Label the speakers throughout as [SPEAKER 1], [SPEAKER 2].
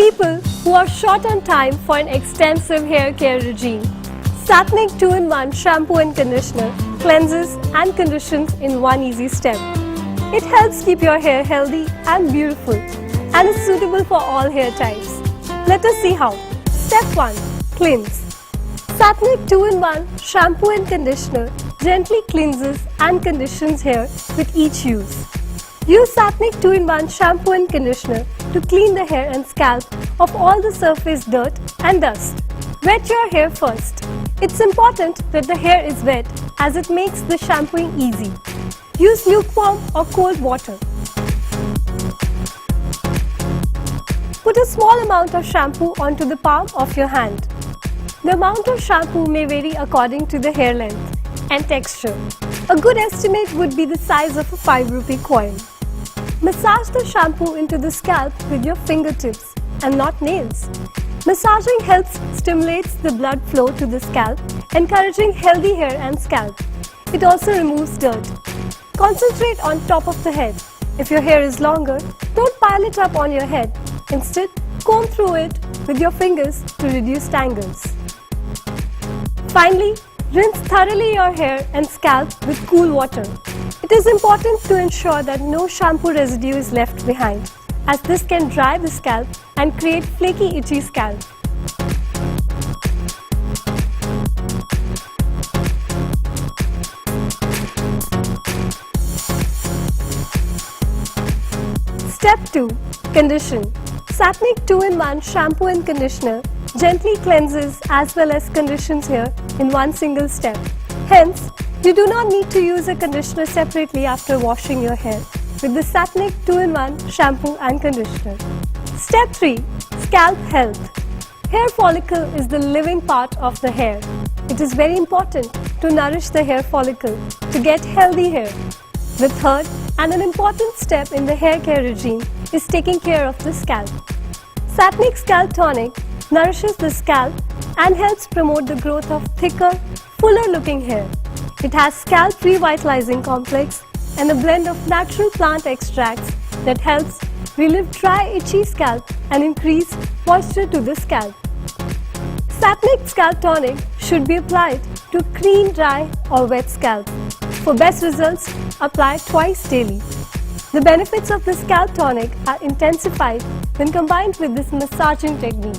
[SPEAKER 1] people who are short on time for an extensive hair care regime, Satnik 2-in-1 Shampoo and Conditioner cleanses and conditions in one easy step. It helps keep your hair healthy and beautiful and is suitable for all hair types. Let us see how. Step 1. Cleanse. Satnik 2-in-1 Shampoo and Conditioner gently cleanses and conditions hair with each use. Use Satnik 2-in-1 Shampoo and Conditioner to clean the hair and scalp of all the surface dirt and dust. Wet your hair first. It's important that the hair is wet as it makes the shampooing easy. Use lukewarm or cold water. Put a small amount of shampoo onto the palm of your hand. The amount of shampoo may vary according to the hair length and texture. A good estimate would be the size of a 5-rupee coin. Massage the shampoo into the scalp with your fingertips and not nails. Massaging helps stimulates the blood flow to the scalp, encouraging healthy hair and scalp. It also removes dirt. Concentrate on top of the head. If your hair is longer, don't pile it up on your head. Instead, comb through it with your fingers to reduce tangles. Finally, rinse thoroughly your hair and scalp with cool water. It is important to ensure that no shampoo residue is left behind, as this can dry the scalp and create flaky, itchy scalp. Step 2. Condition. Satnik 2-in-1 Shampoo and Conditioner gently cleanses as well as conditions hair in one single step. Hence, you do not need to use a conditioner separately after washing your hair with the Satnik 2-in-1 Shampoo and Conditioner. Step 3. Scalp health. Hair follicle is the living part of the hair. It is very important to nourish the hair follicle to get healthy hair. The third and an important step in the hair care regime is taking care of the scalp. Satnik Scalp Tonic nourishes the scalp and helps promote the growth of thicker, fuller looking hair. It has scalp revitalizing complex and a blend of natural plant extracts that helps relieve dry, itchy scalp and increase moisture to the scalp. Satnik Scalp Tonic should be applied to clean, dry or wet scalp. For best results, apply twice daily. The benefits of the Scalp Tonic are intensified when combined with this massaging technique.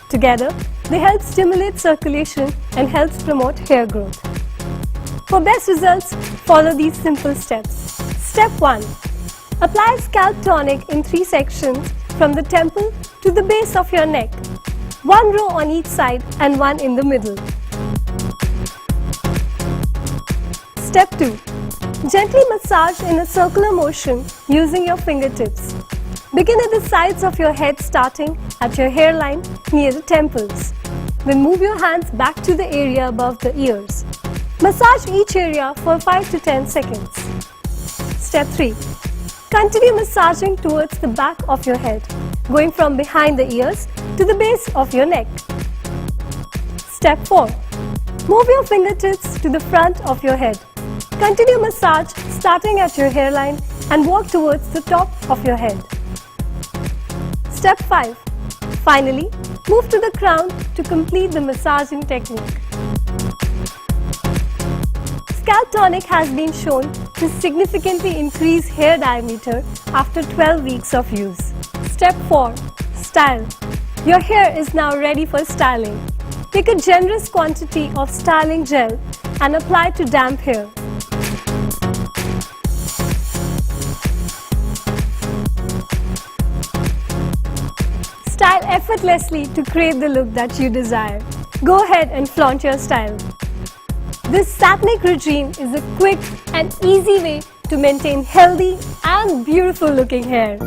[SPEAKER 1] Together, they help stimulate circulation and helps promote hair growth. For best results, follow these simple steps. Step 1. Apply Scalp Tonic in 3 sections from the temple to the base of your neck. 1 row on each side and 1 in the middle. Step 2. Gently massage in a circular motion using your fingertips. Begin at the sides of your head starting at your hairline near the temples. Then move your hands back to the area above the ears. Massage each area for 5 to 10 seconds. Step 3. Continue massaging towards the back of your head, going from behind the ears to the base of your neck. Step 4. Move your fingertips to the front of your head. Continue massage starting at your hairline and walk towards the top of your head. Step 5. Finally, move to the crown to complete the massaging technique. Scalp Tonic has been shown to significantly increase hair diameter after 12 weeks of use. Step 4. Style. Your hair is now ready for styling. Take a generous quantity of styling gel and apply to damp hair. Style effortlessly to create the look that you desire. Go ahead and flaunt your style. This Satnik regime is a quick and easy way to maintain healthy and beautiful looking hair.